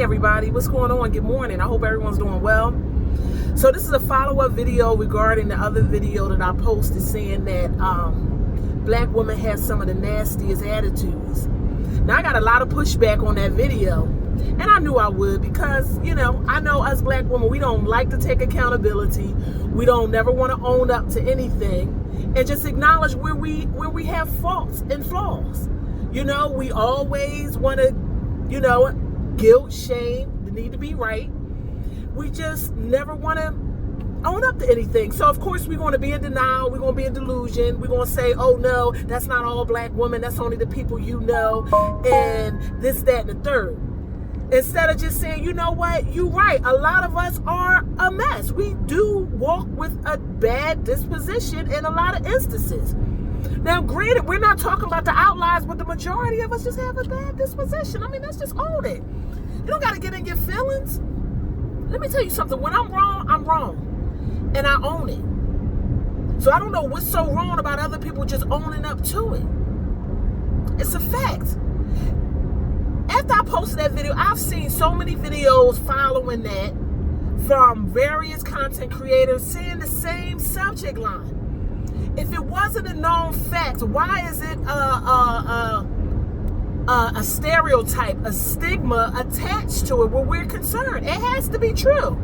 Hey everybody, what's going on? Good morning. I hope everyone's doing well. So this is a follow-up video regarding the other video that I posted saying that black women have some of the nastiest attitudes. Now I got a lot of pushback on that video, and I knew I would because, you know, I know us black women, we don't like to take accountability. We don't never want to own up to anything and just acknowledge where we have faults and flaws. You know, we always want to, you know, guilt, shame, the need to be right. We just never want to own up to anything. So, of course, we're going to be in denial. We're going to be in delusion. We're going to say, oh, no, that's not all black women. That's only the people you know, and this, that, and the third. Instead of just saying, you know what, you're right. A lot of us are a mess. We do walk with a bad disposition in a lot of instances. Now, granted, we're not talking about the outliers, but the majority of us just have a bad disposition. I mean, let's just own it. You don't got to get in your feelings. Let me tell you something. When I'm wrong, and I own it. So I don't know what's so wrong about other people just owning up to it. It's a fact. After I posted that video, I've seen so many videos following that from various content creators saying the same subject line. If it wasn't a known fact, why is it a stereotype, a stigma attached to it where we're concerned? It has to be true.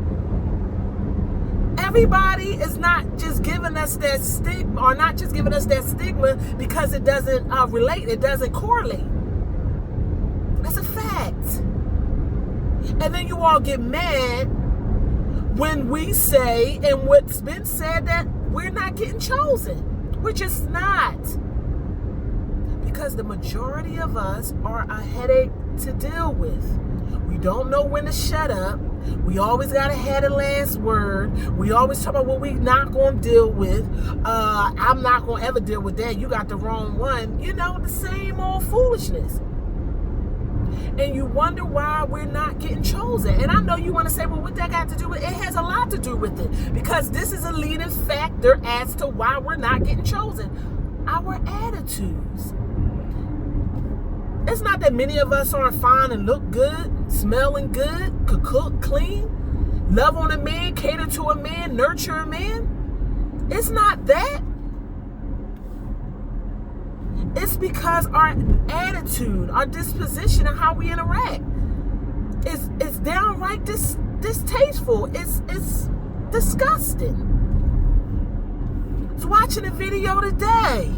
Everybody is not just giving us that stigma, or not just giving us that stigma because it doesn't relate, it doesn't correlate. That's a fact. And then you all get mad when we say, and what's been said, that we're not getting chosen. We're just not. Because the majority of us are a headache to deal with. We don't know when to shut up. We always got to have the last word. We always talk about what we not going to deal with. I'm not going to ever deal with that. You got the wrong one. You know, the same old foolishness. And you wonder why we're not getting chosen. And I know you want to say, well, what that got to do with it? It has a lot to do with it. Because this is a leading factor as to why we're not getting chosen. Our attitudes. It's not that many of us aren't fine and look good, smelling good, could cook, clean, love on a man, cater to a man, nurture a man. It's not that. It's because our attitude, our disposition, and how we interact is downright distasteful. It's disgusting. I was watching a video today.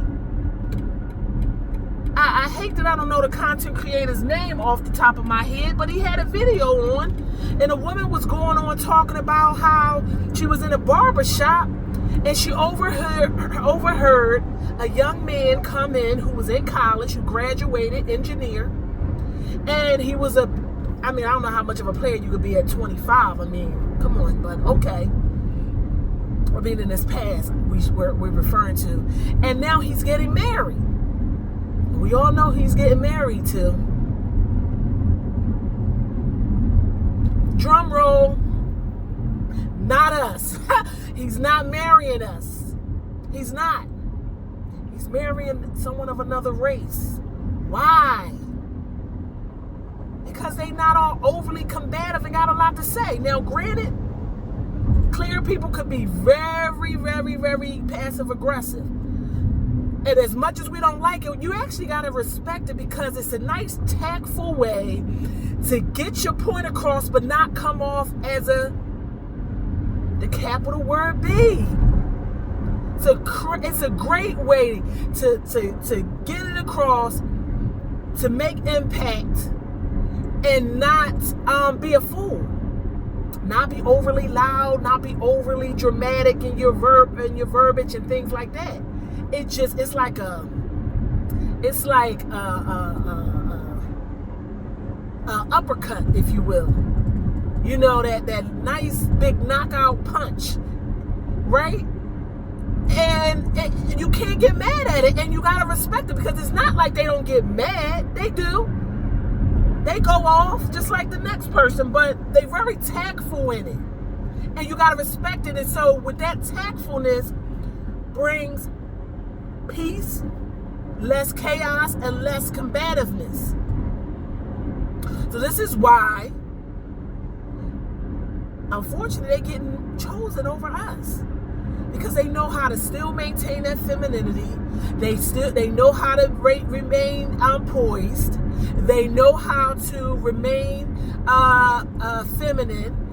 I hate that I don't know the content creator's name off the top of my head, but he had a video on, and a woman was going on talking about how she was in a barber shop, and she overheard a young man come in who was in college, who graduated engineer, and he was I don't know how much of a player you could be at 25. I mean, come on, but okay. I mean, in this past, we're referring to. And now he's getting married. We all know he's getting married to. Drum roll. Not us. He's not marrying us. He's not. He's marrying someone of another race. Why? Because they not all overly combative and got a lot to say. Now, granted, clear people could be very, very, very passive aggressive. And as much as we don't like it, you actually got to respect it because it's a nice, tactful way to get your point across, but not come off as the capital word B. It's a great way to get it across, to make impact, and not be a fool. Not be overly loud, not be overly dramatic in your verbiage and things like that. It's like uppercut, if you will. You know, that nice big knockout punch, right? And you can't get mad at it, and you gotta respect it because it's not like they don't get mad. They do. They go off just like the next person, but they're very tactful in it, and you gotta respect it. And so, with that tactfulness brings peace, less chaos, and less combativeness. So this is why unfortunately, they're getting chosen over us because they know how to still maintain that femininity. They know how to remain poised. They know how to remain feminine.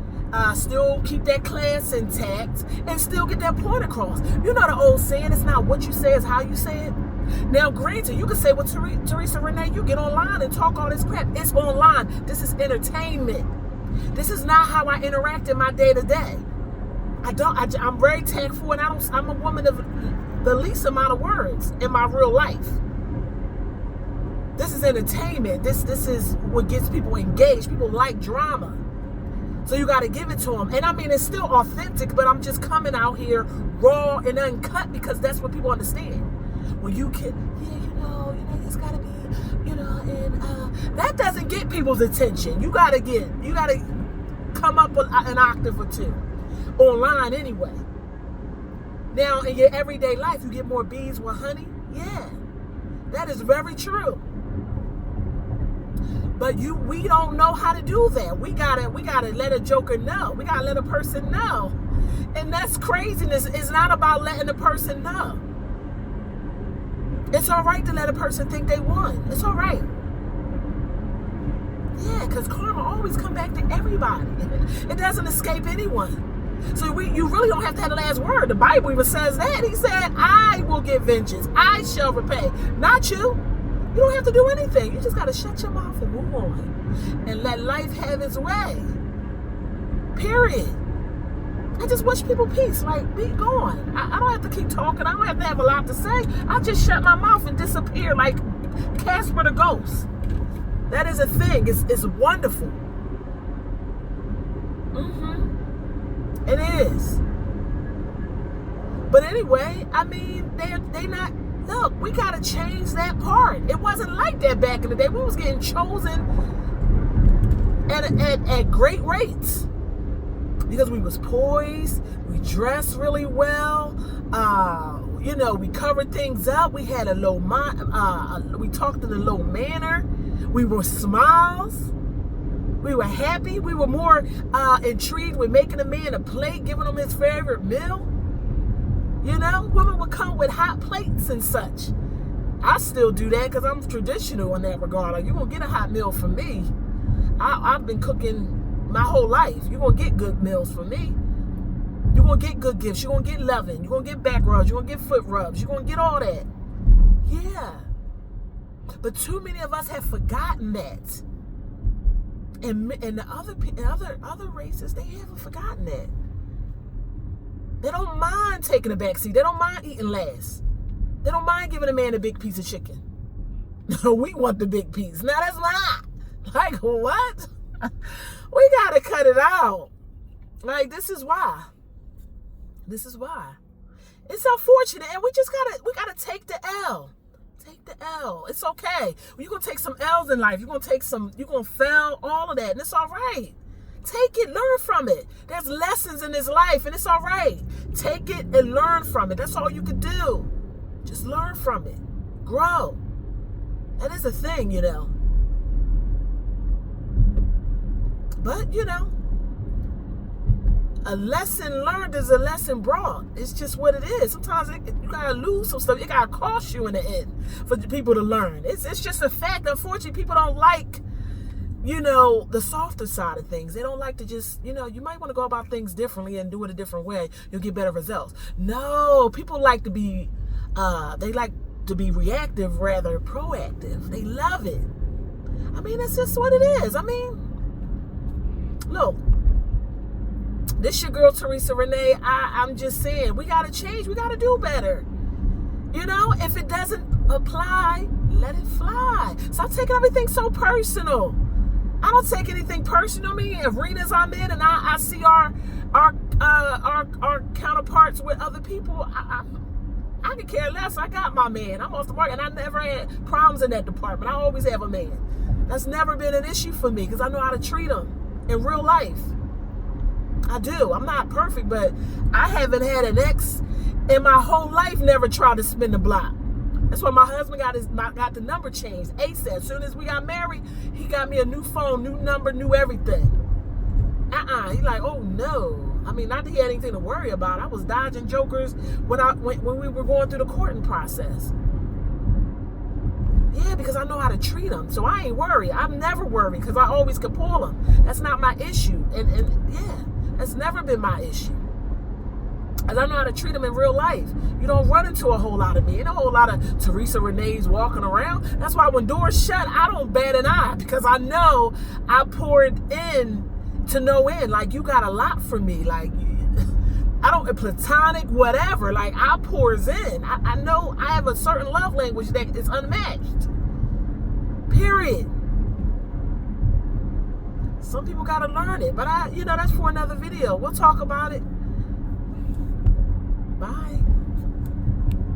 Still keep that class intact and still get that point across. You know the old saying, it's not what you say, it's how you say it. Now, granted, you can say, well, Teresa Renee, you get online and talk all this crap. It's online. This is entertainment. This is not how I interact in my day-to-day. I'm very tactful, and I'm a woman of the least amount of words in my real life. This is entertainment. This is what gets people engaged. People like drama. So you got to give it to them. And I mean, it's still authentic, but I'm just coming out here raw and uncut because that's what people understand. When you can, it's got to be, and that doesn't get people's attention. You got to come up with an octave or two online anyway. Now, in your everyday life, you get more bees with honey. Yeah, that is very true. But we don't know how to do that. We gotta let a joker know. We gotta let a person know. And that's craziness. It's not about letting a person know. It's all right to let a person think they won. It's all right. Yeah, because karma always come back to everybody. It doesn't escape anyone. So you really don't have to have the last word. The Bible even says that. He said, I will get vengeance. I shall repay. Not you. You don't have to do anything. You just got to shut your mouth and move on. And let life have its way. Period. I just wish people peace. Like, be gone. I don't have to keep talking. I don't have to have a lot to say. I just shut my mouth and disappear like Casper the Ghost. That is a thing. It's wonderful. It is. But anyway, I mean, they not... Look, we got to change that part. It wasn't like that back in the day. We was getting chosen at great rates because we was poised. We dressed really well. We covered things up. We had a low mind. We talked in a low manner. We were smiles. We were happy. We were more intrigued with making a man a plate, giving him his favorite meal. Women would come with hot plates and such. I still do that because I'm traditional in that regard. Like, you're going to get a hot meal from me. I've been cooking my whole life. You're going to get good meals from me. You're going to get good gifts. You're going to get loving. You're going to get back rubs. You're going to get foot rubs. You're going to get all that. Yeah. But too many of us have forgotten that. And the other races, they haven't forgotten that. They don't mind taking a back seat. They don't mind eating last. They don't mind giving a man a big piece of chicken. We want the big piece. Now that's not. Like, what? We got to cut it out. Like, this is why. It's unfortunate. And we got to take the L. Take the L. It's okay. You're going to take some L's in life. You're going to fail, all of that. And it's all right. Take it, learn from it. There's lessons in this life, and it's all right. Take it and learn from it. That's all you can do. Just learn from it. Grow. That is a thing, But, a lesson learned is a lesson brought. It's just what it is. Sometimes you got to lose some stuff. It got to cost you in the end for people to learn. It's just a fact. Unfortunately, people don't like the softer side of things. They don't like to just, you might want to go about things differently and do it a different way. You'll get better results. No, people like to be, reactive rather proactive. They love it. I mean, that's just what it is. I mean, look, this your girl, Teresa Renee. I'm just saying, we got to change. We got to do better. If it doesn't apply, let it fly. Stop taking everything so personal. I don't take anything personal. Me, arenas I'm in, and I see our counterparts with other people. I could care less. I got my man. I'm off the market, and I never had problems in that department. I always have a man. That's never been an issue for me because I know how to treat them in real life. I do. I'm not perfect, but I haven't had an ex in my whole life never tried to spin the block. That's why my husband got the number changed ASAP. As soon as we got married, he got me a new phone, new number, new everything. He like, oh no. I mean, not that he had anything to worry about. I was dodging jokers when we were going through the courting process. Yeah, because I know how to treat them. So I ain't worried. I'm never worried because I always can pull them. That's not my issue. And yeah, that's never been my issue. Because I know how to treat them in real life. You don't run into a whole lot of me. Ain't a whole lot of Teresa Renee's walking around. That's why when doors shut, I don't bat an eye. Because I know I poured in to no end. Like, you got a lot from me. Like, I don't, platonic, whatever. Like, I pours in. I know I have a certain love language that is unmatched. Period. Some people got to learn it. But that's for another video. We'll talk about it. Bye.